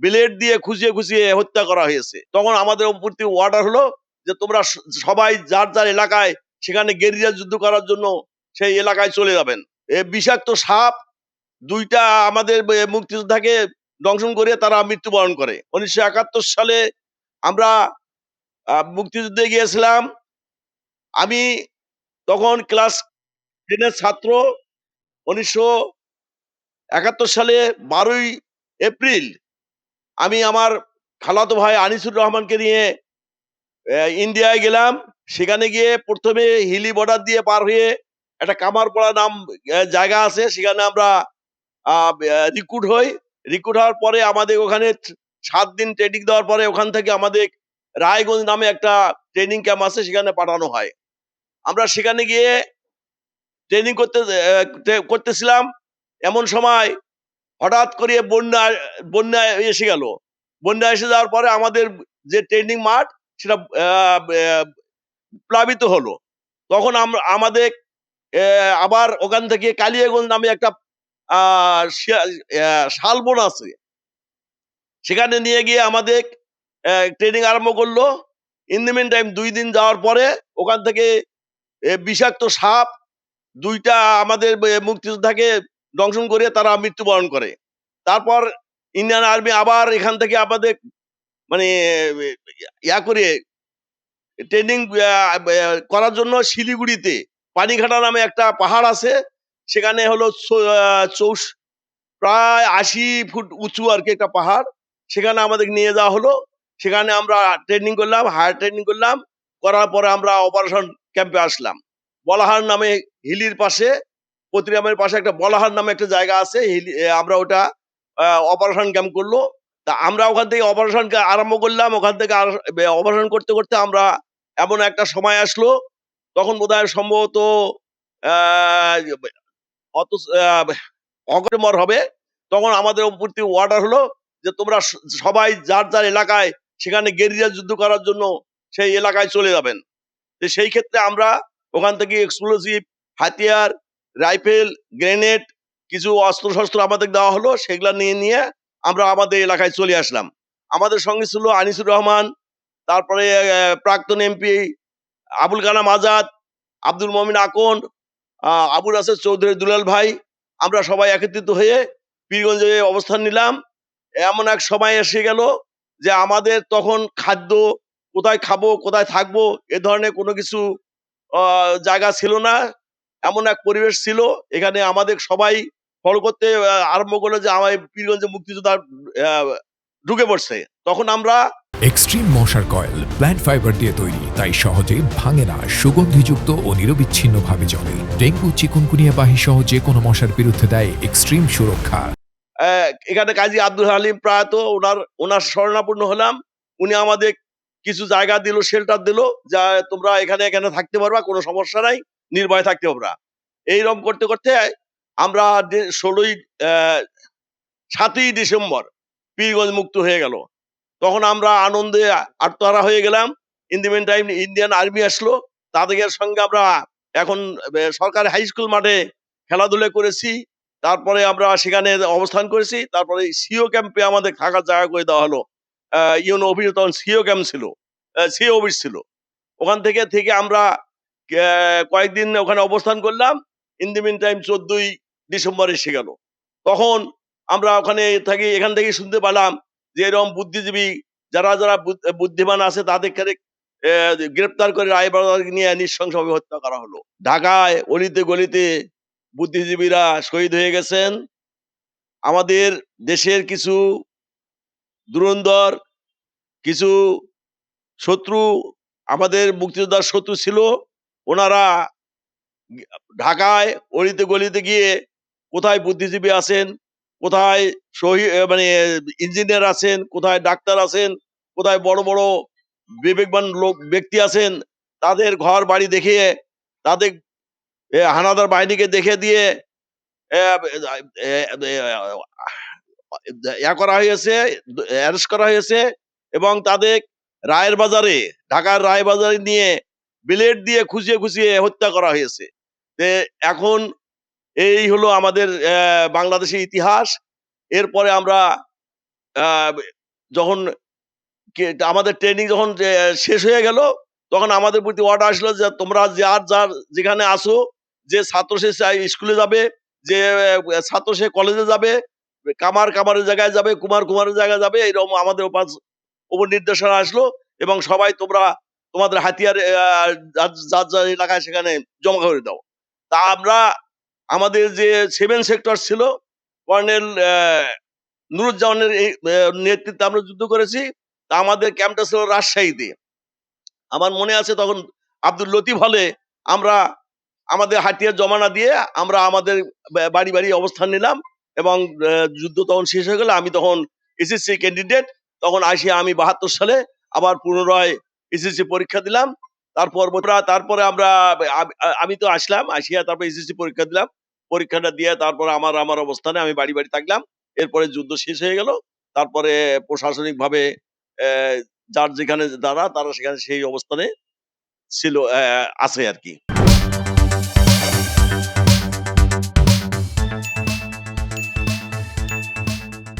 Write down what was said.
Blade দিয়ে খুঁচিয়ে খুঁচিয়ে হত্যা করা হয়েছে। তখন আমাদের প্রতি অর্ডার হলো যে তোমরা সবাই যার যার এলাকায় সেখানে গেরিলা যুদ্ধ করার জন্য সেই এলাকায় চলে যাবেন। বিষাক্ত সাপ ২ টা আমাদের মুক্তিযোদ্ধাকে দংশন করে তারা মৃত্যুবরণ করে। ১৯৭১ সালে আমরা মুক্তিযুদ্ধে গিয়েছিলাম। আমি তখন ক্লাস 10 এর ছাত্র। ১৯৭১ সালে ১২ই এপ্রিল আমি আমার খালাতো ভাই আনিসুর রহমানকে নিয়ে ইন্ডিয়ায় গেলাম। সেখানে গিয়ে ১ম এ হিলি বর্ডার দিয়ে পার হয়ে একটা কামারপাড়া নাম জায়গা আছে। সেখানে আমরা রিক্রুট হই। রিক্রুট হওয়ার পরে আমাদের ওখানে ৭ দিন ট্রেনিং দেওয়ার পরে ওখান থেকে আমাদের রায়গঞ্জ নামে একটা ট্রেনিং ক্যাম্প আছে, সেখানে পাঠানো হয়। আমরা সেখানে গিয়ে ট্রেনিং করতেছিলাম। এমন সময় হঠাৎ করে বন্যা এসে গেল। বন্যা এসে যাওয়ার পরে আমাদের যে ট্রেনিং মাঠ সেটা প্লাবিত হলো। তখন আমাদের আবার ওখান থেকে কালিয়াগঞ্জ নামে একটা আ শালবন আছে। সেখানে নিয়ে গিয়ে আমাদের ট্রেনিং আরম্ভ করলো। ইন দি মিন টাইম ২ দিন যাওয়ার পরে ওখান থেকে বিষাক্ত সাপ ২ টা আমাদের মুক্তিযোদ্ধাকে দংশন করে তারা মৃত্যুবরণ করে। তারপর ইন্ডিয়ান আর্মি আবার এখান থেকে আমাদের মানে করে ট্রেনিং করার জন্য শিলিগুড়িতে পানিঘাটা নামে একটা পাহাড় আছে। সেখানে হলো প্রায় ৮০ ফুট উঁচু আরকি একটা পাহাড়। সেখানে আমাদের নিয়ে যাওয়া হলো। সেখানে আমরা ট্রেনিং করলাম, হায়ার ট্রেনিং করলাম। করার পরে আমরা অপারেশন ক্যাম্পে আসলাম। বলাহার নামে হিলির পাশে, পতিরামের পাশে একটা বলাহার নামে একটা জায়গা আছে। আমরা ওটা অপারেশন ক্যাম্প করলো। তা আমরা ওখান থেকে অপারেশন আরম্ভ করলাম। ওখান থেকে অপারেশন করতে, করতে আমরা এমন একটা সময় আসলো, তখন বোধহয় সম্ভবত আ অত অক্টোবর হবে। তখন আমাদের প্রতি অর্ডার হলো যে তোমরা সবাই যার যার এলাকায় সেখানে গেরিলা যুদ্ধ করার জন্য সেই এলাকায় চলে যাবেন। তো সেই ক্ষেত্রে আমরা ওখান থেকে এক্সপ্লোসিভ, হাতিয়ার, রাইফেল, গ্রেনেড, কিছু অস্ত্র-শস্ত্র আমাদের দেওয়া হলো। সেগুলা নিয়ে আমরা আমাদের এলাকায় চলে আসলাম। আমাদের সঙ্গে ছিল আনিসুর রহমান, তারপরে প্রাক্তন এমপি আবুল কালাম আজাদ, আব্দুল মমিন আকন্দ, আবুল হাসেন চৌধুরী দুলাল ভাই। আমরা সবাই একত্রিত হয়ে পীরগঞ্জে অবস্থান নিলাম। এমন এক সময় এসে গেল যে আমাদের তখন খাদ্য কোথায় খাবো, কোথায় থাকবো এ ধরনের কোনো কিছু জায়গা ছিল না। এমন এক পরিবেশ ছিল। এখানে আমাদের সবাই ফলো করতে আরম্ভ করলো যে আমার পীরগঞ্জে মুক্তিযোদ্ধা আ ঢুকে পড়ছে। তখন আমরা এক্সট্রিম মশার কয়েল প্ল্যান্ট ফাইবার দিয়ে তৈরি, তাই সহজে ভাঙে না, সুগন্ধিযুক্ত ও নিরবিচ্ছিন্নভাবে জ্বলে। ডেঙ্গু, চিকুনগুনিয়া বাহি সহ যে কোনো মশার বিরুদ্ধে দেয় এক্সট্রিম সুরক্ষা। এখানে কাজী আব্দুল হালিম প্রয়াত, ওনার শরণাপন্ন হলাম। উনি আমাদের কিছু জায়গা দিল, শেল্টার দিল, যা তোমরা এখানে থাকতে পারবা, কোনো সমস্যা নাই, নির্ভয়ে থাকতে পারবা। এইরকম করতে, করতে আমরা ৭ই ডিসেম্বর পীরগঞ্জ মুক্ত হয়ে গেল। তখন আমরা আনন্দে আত্মহারা হয়ে গেলাম। In the meantime Indian army আসলো। তাদের সঙ্গে আমরা এখন সরকারি হাই স্কুল মাঠে খেলাধুলা করেছি। তারপরে আমরা সেখানে অবস্থান করেছি। তারপরে সিও ক্যাম্পে আমাদের থাকার জায়গা করে দেওয়া হলো। ইউনো অফিসে তখন সিও ক্যাম্প ছিল, সিও অফিস ছিল। ওখান থেকে আমরা কয়েকদিন ওখানে অবস্থান করলাম। ইন দি মিন টাইম ১৪ই ডিসেম্বর এসে গেল। তখন আমরা ওখানে থাকি, এখান থেকেই শুনতে পেলাম যে এরকম বুদ্ধিজীবী যারা বুদ্ধিমান আছে তাদেরকে গ্রেপ্তার করে রায়বাড়ি নিয়ে নৃশংসভাবে হত্যা করা হলো। ঢাকায় অলিতে গলিতে বুদ্ধিজীবীরা শহীদ হয়ে গেছেন। আমাদের দেশের কিছু ধুরন্ধর, কিছু শত্রু, আমাদের মুক্তিযোদ্ধার শত্রু ছিল। ওনারা ঢাকায় অলিতে গলিতে গিয়ে কোথায় বুদ্ধিজীবী আছেন, কোথায় মানে ইঞ্জিনিয়ার আছেন, কোথায় ডাক্তার আছেন, কোথায় বড় বড় বিবেকবান ব্যক্তি আছেন, তাদের ঘর বাড়ি দেখিয়ে, তাদের হানাদার বাহিনীকে দেখে দিয়ে করা হয়েছে, অ্যারেস্ট করা হয়েছে এবং তাদের রায়ের বাজারে, ঢাকার রায় বাজারে নিয়ে ব্লেড দিয়ে খুঁচিয়ে খুঁচিয়ে হত্যা করা হয়েছে। এখন এই হলো আমাদের বাংলাদেশের ইতিহাস। এরপরে আমরা আ যখন আমাদের ট্রেনিং যখন শেষ হয়ে গেল, তখন আমাদের প্রতি অর্ডার আসলো যে, "তোমরা যার যেখানে আসো, যে ছাত্র সে স্কুলে যাবে, যে ছাত্র সে কলেজে যাবে, কামারের জায়গায় যাবে, কুমারের জায়গায় যাবে।" এরকম আমাদের উপর নির্দেশনা আসলো এবং সবাই তোমরা তোমাদের হাতিয়ার যার এলাকায় সেখানে জমা করে দাও। তা আমরা আমাদের যে 7 সেক্টর ছিল, কর্নেল নুরুজ্জামানের এই নেতৃত্বে আমরা যুদ্ধ করেছি। তা আমাদের ক্যাম্পটা ছিল রাজশাহীতে। আমার মনে আছে তখন আব্দুল লতিফ হলে আমরা আমাদের হাতিয়ার জমা না দিয়ে আমরা আমাদের বাড়ি অবস্থান নিলাম এবং যুদ্ধ তখন শেষ হয়ে গেল। আমি তখন এসএসসি ক্যান্ডিডেট। তখন আসিয়া আমি ৭২ সালে আবার পুনরায় এসএসসি পরীক্ষা দিলাম। তারপরে আমরা আমি তো আসলাম। আসিয়া তারপরে এসএসসি পরীক্ষা দিলাম। পরীক্ষাটা দিয়ে তারপরে আমার অবস্থানে আমি বাড়ি থাকলাম। এরপরে যুদ্ধ শেষ হয়ে গেল। তারপরে প্রশাসনিকভাবে অ্যা যার যেখানে তারা সেখানে সেই অবস্থানে ছিল আছে আরকি।